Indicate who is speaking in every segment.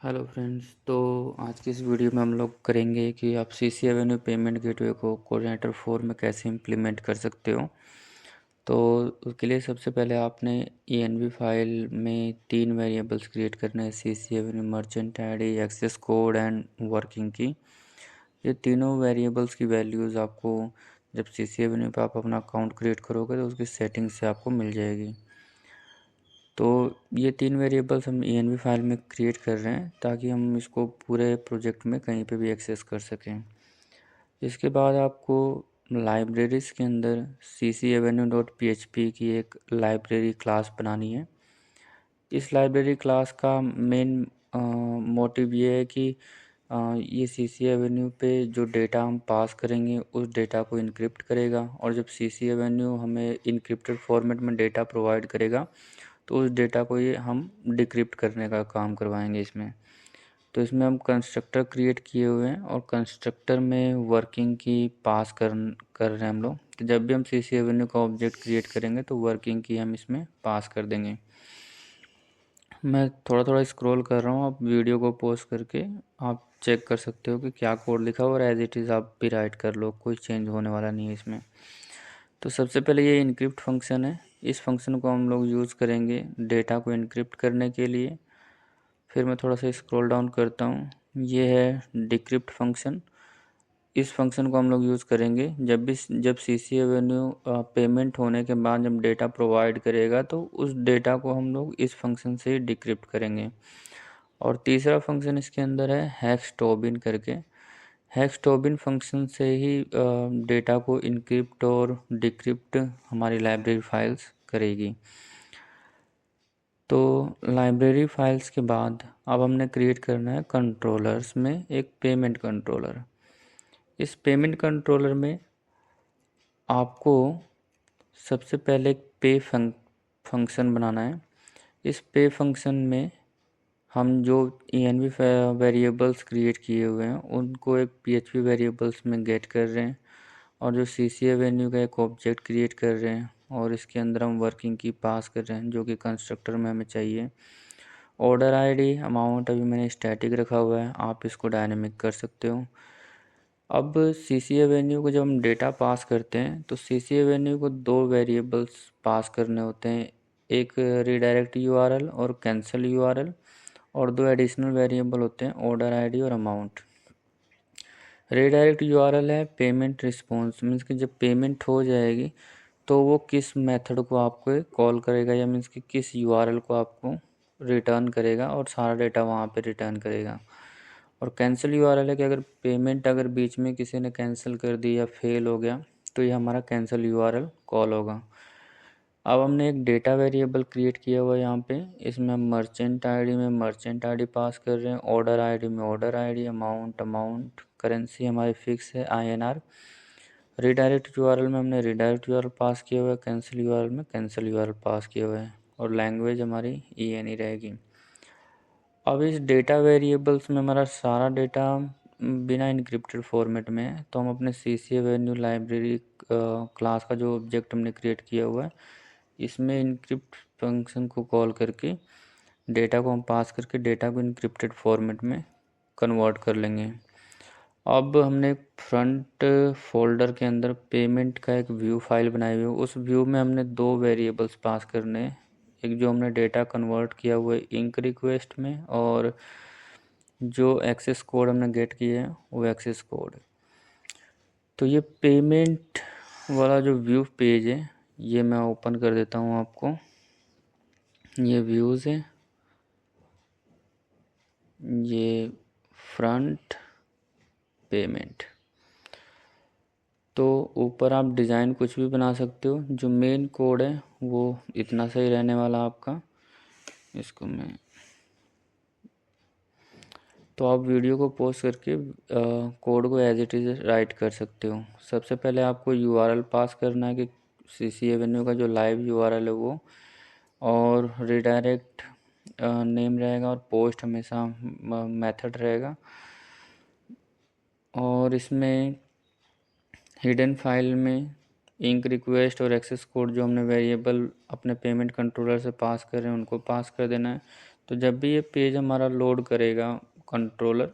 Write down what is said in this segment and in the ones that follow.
Speaker 1: Hello friends. तो आज की इस वीडियो में हम लोग करेंगे कि आप सीसी एवेन्यू पेमेंट गेटवे को कोऑर्डिनेटर 4 में कैसे इम्प्लीमेंट कर सकते हो। तो उसके लिए सबसे पहले आपने ENV फाइल में 3 वेरिएबल्स क्रिएट करने हैं, CC avenue, merchant ID, access code and working की। ये तीनों वेरिएबल्स की वैल्यूज़ आपको जब सीसी एवेन्यू पे आप अपना अकाउंट क्रिएट करोगे तो उसकी सेटिंग से आपको मिल जाएगी। तो ये 3 वेरिएबल्स हम ENV फाइल में क्रिएट कर रहे हैं ताकि हम इसको पूरे प्रोजेक्ट में कहीं पे भी एक्सेस कर सकें। इसके बाद आपको लाइब्रेरीज़ के अंदर ccavenue.php की एक लाइब्रेरी क्लास बनानी है। इस लाइब्रेरी क्लास का मेन मोटिव ये है कि ये सीसी एवेन्यू पे जो डेटा हम पास करेंगे उस डेटा को इनक्रिप्ट करेगा, और जब सीसी एवेन्यू हमें इनक्रिप्टेड फॉर्मेट में डेटा प्रोवाइड करेगा तो उस डेटा को ये हम डिक्रिप्ट करने का काम करवाएंगे इसमें। तो इसमें हम कंस्ट्रक्टर क्रिएट किए हुए हैं और कंस्ट्रक्टर में वर्किंग की पास कर रहे हैं हम लोग। तो जब भी हम सीसी एवेन्यू का ऑब्जेक्ट क्रिएट करेंगे तो वर्किंग की हम इसमें पास कर देंगे। मैं थोड़ा थोड़ा स्क्रॉल कर रहा हूँ, आप वीडियो को पॉज करके आप चेक कर सकते हो कि क्या कोड लिखा हुआ, और एज इट इज़ आप भी राइट कर लो, कोई चेंज होने वाला नहीं है इसमें। तो सबसे पहले ये इनक्रिप्ट फंक्शन है। इस फंक्शन को हम लोग यूज़ करेंगे डेटा को इनक्रिप्ट करने के लिए। फिर मैं थोड़ा सा स्क्रॉल डाउन करता हूँ, ये है डिक्रिप्ट फंक्शन। इस फंक्शन को हम लोग यूज़ करेंगे जब सीसी एवेन्यू पेमेंट होने के बाद जब डेटा प्रोवाइड करेगा तो उस डेटा को हम लोग इस फंक्शन से डिक्रिप्ट करेंगे। और तीसरा फंक्शन इसके अंदर है हैशटोबिन करके। हैशटोबिन फंक्शन से ही डेटा को इनक्रिप्ट और डिक्रिप्ट हमारी लाइब्रेरी फाइल्स करेगी। तो लाइब्रेरी फाइल्स के बाद अब हमने क्रिएट करना है कंट्रोलर्स में एक पेमेंट कंट्रोलर। इस पेमेंट कंट्रोलर में आपको सबसे पहले एक पे फंक्शन बनाना है। इस पे फंक्शन में हम जो ENV वेरिएबल्स क्रिएट किए हुए हैं उनको एक PHP वेरिएबल्स में गेट कर रहे हैं, और जो CC एवेन्यू का एक ऑब्जेक्ट क्रिएट कर रहे हैं और इसके अंदर हम वर्किंग की पास कर रहे हैं जो कि कंस्ट्रक्टर में हमें चाहिए। ऑर्डर आईडी अमाउंट अभी मैंने स्टैटिक रखा हुआ है, आप इसको डायनेमिक कर सकते हो। अब सीसी एवेन्यू को जब हम डेटा पास करते हैं तो सीसी एवेन्यू को 2 वेरिएबल्स पास करने होते हैं, एक रीडायरेक्ट यूआरएल और कैंसिल यूआरएल, और 2 एडिशनल वेरिएबल होते हैं ऑर्डर आईडी और अमाउंट। रीडायरेक्ट यूआरएल है पेमेंट रिस्पॉन्स, मीन्स कि जब पेमेंट हो जाएगी तो वो किस मेथड को आपको कॉल करेगा, या मीन्स कि किस यूआरएल को आपको रिटर्न करेगा, और सारा डेटा वहाँ पे रिटर्न करेगा। और कैंसिल यूआरएल है कि अगर पेमेंट अगर बीच में किसी ने कैंसिल कर दी या फेल हो गया तो ये हमारा कैंसिल यूआरएल कॉल होगा। अब हमने एक डेटा वेरिएबल क्रिएट किया हुआ है यहाँ पे, इसमें हम मर्चेंट आईडी में मर्चेंट आईडी पास कर रहे हैं, ऑर्डर आईडी में ऑर्डर आईडी, अमाउंट, करेंसी हमारी फिक्स है INR। रीडायरेक्ट यूआरएल में हमने रीडायरेक्ट यूआरएल पास किया हुआ है, कैंसिल यूआरएल में कैंसिल यूआरएल पास किया हुआ है, और लैंग्वेज हमारी ENE रहेगी। अब इस डेटा वेरिएबल्स में हमारा सारा डेटा बिना इनक्रिप्टेड फॉर्मेट में है, तो हम अपने CC एवेन्यू लाइब्रेरी क्लास का जो ऑब्जेक्ट हमने क्रिएट किया हुआ है इसमें इनक्रिप्ट फंक्शन को कॉल करके डेटा को हम पास करके डेटा को इनक्रिप्टेड फॉर्मेट में कन्वर्ट कर लेंगे। अब हमने फ्रंट फोल्डर के अंदर पेमेंट का एक व्यू फाइल बनाई हुई है, उस व्यू में हमने 2 वेरिएबल्स पास करने हैं, एक जो हमने डेटा कन्वर्ट किया हुआ है इंक रिक्वेस्ट में, और जो एक्सेस कोड हमने गेट किया है वो एक्सेस कोड। तो ये पेमेंट वाला जो व्यू पेज है ये मैं ओपन कर देता हूँ आपको। ये व्यूज़ है, ये फ्रंट पेमेंट। तो ऊपर आप डिज़ाइन कुछ भी बना सकते हो, जो मेन कोड है वो इतना सही रहने वाला आपका। इसको मैं तो आप वीडियो को पॉज करके कोड को एज इट इज़ राइट कर सकते हो। सबसे पहले आपको यूआरएल पास करना है कि सीसी एवेन्यू का जो लाइव यूआरएल है वो, और रिडायरेक्ट नेम रहेगा, और पोस्ट हमेशा मेथड रहेगा। और इसमें हिडन फाइल में इंक रिक्वेस्ट और एक्सेस कोड जो हमने वेरिएबल अपने पेमेंट कंट्रोलर से पास कर रहे हैं उनको पास कर देना है। तो जब भी ये पेज हमारा लोड करेगा कंट्रोलर,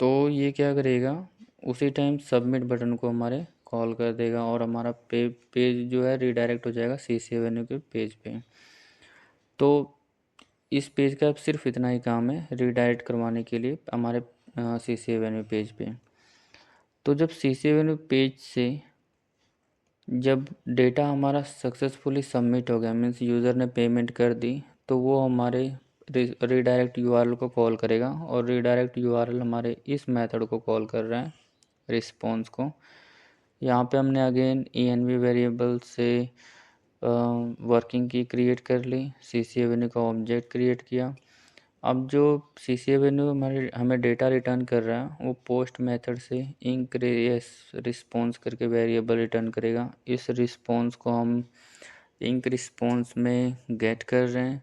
Speaker 1: तो ये क्या करेगा, उसी टाइम सबमिट बटन को हमारे कॉल कर देगा और हमारा पेज जो है रीडायरेक्ट हो जाएगा सीसी एवेन्यू के पेज पे। तो इस पेज का अब सिर्फ इतना ही काम है रीडायरेक्ट करवाने के लिए हमारे सीसी एवेन्यू पेज पे। तो जब सीसी एवेन्यू पेज से जब डेटा हमारा सक्सेसफुली सबमिट हो गया, मीन्स यूज़र ने पेमेंट कर दी, तो वो हमारे रीडायरेक्ट यूआरएल को कॉल करेगा और रीडायरेक्ट यूआरएल हमारे इस मेथड को कॉल कर रहा है, रिस्पॉन्स को। यहाँ पे हमने अगेन env वेरिएबल से वर्किंग की क्रिएट कर ली, सीसी एवेन्यू का ऑब्जेक्ट क्रिएट किया। अब जो सीसी एवेन्यू हमें डेटा रिटर्न कर रहा है वो पोस्ट मेथड से इंक्रीज रिस्पॉन्स करके वेरिएबल रिटर्न करेगा। इस रिस्पॉन्स को हम इंक रिस्पॉन्स में गेट कर रहे हैं।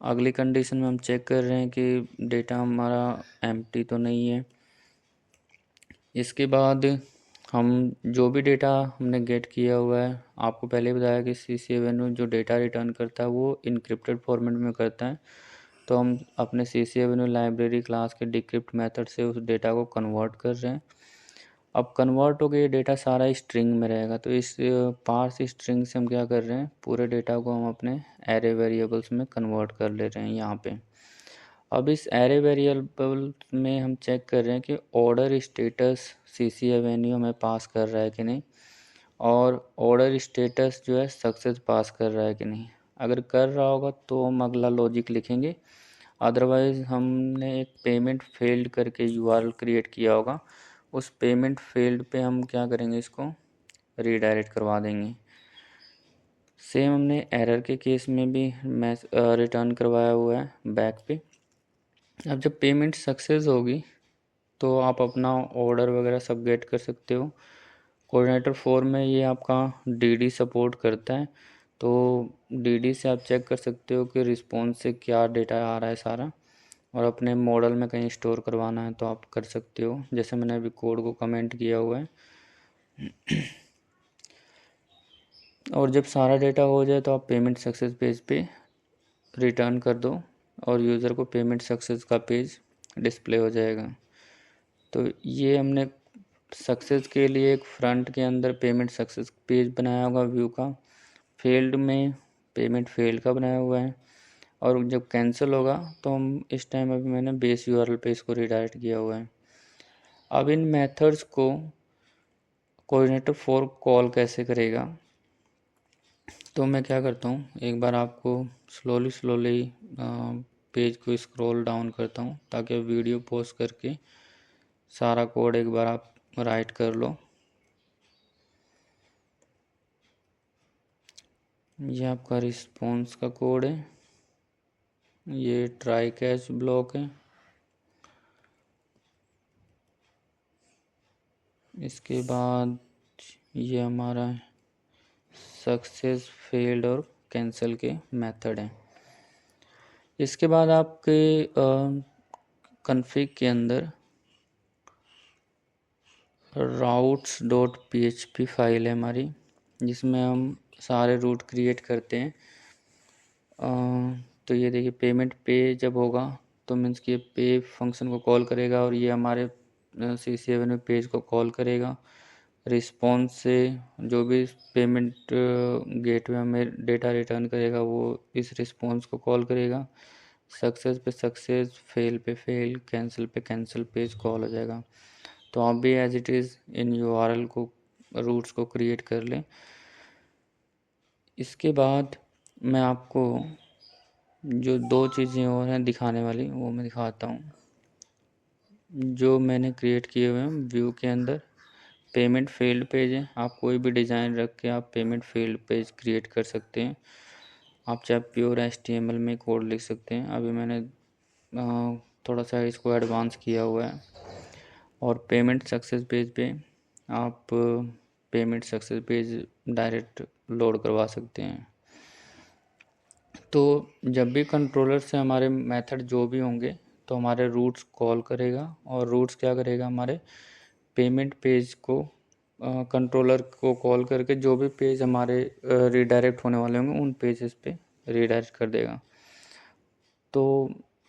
Speaker 1: अगली कंडीशन में हम चेक कर रहे हैं कि डेटा हमारा एम्प्टी तो नहीं है। इसके बाद हम जो भी डेटा हमने गेट किया हुआ है, आपको पहले बताया कि सीसी एवेन्यू जो डेटा रिटर्न करता है वो इनक्रिप्टेड फॉर्मेट में करता है। तो हम अपने सीसी एवेन्यू लाइब्रेरी क्लास के डिक्रिप्ट मेथड से उस डेटा को कन्वर्ट कर रहे हैं। अब कन्वर्ट हो गया, ये डेटा सारा स्ट्रिंग में रहेगा। तो इस पार्स स्ट्रिंग से हम क्या कर रहे हैं, पूरे डेटा को हम अपने एरे वेरिएबल्स में कन्वर्ट कर ले रहे हैं यहाँ पे। अब इस एरे वेरिएबल में हम चेक कर रहे हैं कि ऑर्डर स्टेटस सीसी एवेन्यू हमें पास कर रहा है कि नहीं, और ऑर्डर स्टेटस जो है सक्सेस पास कर रहा है कि नहीं। अगर कर रहा होगा तो हम अगला लॉजिक लिखेंगे, अदरवाइज़ हमने एक पेमेंट फेल्ड करके यूआरएल क्रिएट किया होगा, उस पेमेंट फेल्ड पे हम क्या करेंगे, इसको रीडायरेक्ट करवा देंगे। सेम हमने एरर के केस में भी रिटर्न करवाया हुआ है बैक पे। अब जब पेमेंट सक्सेस होगी तो आप अपना ऑर्डर वगैरह सब गेट कर सकते हो। कोऑर्डिनेटर 4 में ये आपका डीडी सपोर्ट करता है, तो डीडी से आप चेक कर सकते हो कि रिस्पॉन्स से क्या डेटा आ रहा है सारा, और अपने मॉडल में कहीं स्टोर करवाना है तो आप कर सकते हो, जैसे मैंने अभी कोड को कमेंट किया हुआ है। और जब सारा डेटा हो जाए तो आप पेमेंट सक्सेस पेज पे रिटर्न कर दो और यूज़र को पेमेंट सक्सेस का पेज डिस्प्ले हो जाएगा। तो ये हमने सक्सेस के लिए एक फ्रंट के अंदर पेमेंट सक्सेस पेज बनाया होगा व्यू का, फेल्ड में पेमेंट फेल्ड का बनाया हुआ है, और जब कैंसिल होगा तो हम इस टाइम अभी मैंने बेस यूआरएल पे इसको रिडायरेक्ट किया हुआ है। अब इन मेथड्स को कोऑर्डिनेटर 4 कॉल कैसे करेगा, तो मैं क्या करता हूँ, एक बार आपको स्लोली पेज को स्क्रॉल डाउन करता हूँ ताकि वीडियो पॉज करके सारा कोड एक बार आप राइट कर लो। ये आपका रिस्पॉन्स का कोड है, ये ट्राई कैच ब्लॉक है, इसके बाद ये हमारा सक्सेस फेल्ड और कैंसिल के मेथड हैं। इसके बाद आपके कॉन्फ़िग के अंदर routes.php फाइल है हमारी, जिसमें हम सारे रूट क्रिएट करते हैं। तो ये देखिए, पेमेंट पे जब होगा तो मीन्स कि पे फंक्शन को कॉल करेगा और ये हमारे सीसी एवेन्यू पेज को कॉल करेगा। रिस्पॉन्स से जो भी पेमेंट गेटवे हमें डेटा रिटर्न करेगा वो इस रिस्पॉन्स को कॉल करेगा। सक्सेस पे सक्सेस, फेल पे फेल, कैंसिल पे कैंसिल पेज कॉल हो जाएगा। तो आप भी as it is in URL को रूट्स को क्रिएट कर लें। इसके बाद मैं आपको जो दो चीज़ें और हैं दिखाने वाली वो मैं दिखाता हूँ, जो मैंने क्रिएट किए हुए हैं व्यू के अंदर। पेमेंट फील्ड पेज है, आप कोई भी डिज़ाइन रख के आप पेमेंट फील्ड पेज क्रिएट कर सकते हैं। आप चाहे प्योर HTML में कोड लिख सकते हैं, अभी मैंने थोड़ा सा इसको एडवांस किया हुआ है। और पेमेंट सक्सेस पेज पे आप payment success page direct load करवा सकते हैं। तो जब भी कंट्रोलर से हमारे मेथड जो भी होंगे तो हमारे रूट्स कॉल करेगा, और रूट्स क्या करेगा, हमारे पेमेंट पेज को कंट्रोलर को कॉल करके जो भी पेज हमारे रीडायरेक्ट होने वाले होंगे उन पेजेस पे रीडायरेक्ट कर देगा। तो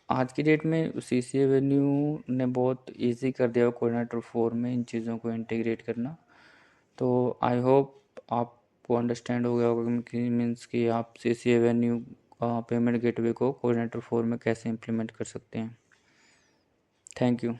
Speaker 1: आज की डेट में सी सी एवेन्यू ने बहुत इजी कर दिया कोऑर्डिनेटर 4 में इन चीज़ों को इंटीग्रेट करना। तो आई होप आपको अंडरस्टैंड हो गया होगा कि मीन्स कि आप सी सी एवेन्यू पेमेंट गेटवे को कोऑर्डिनेटर 4 में कैसे इम्प्लीमेंट कर सकते हैं। Thank you.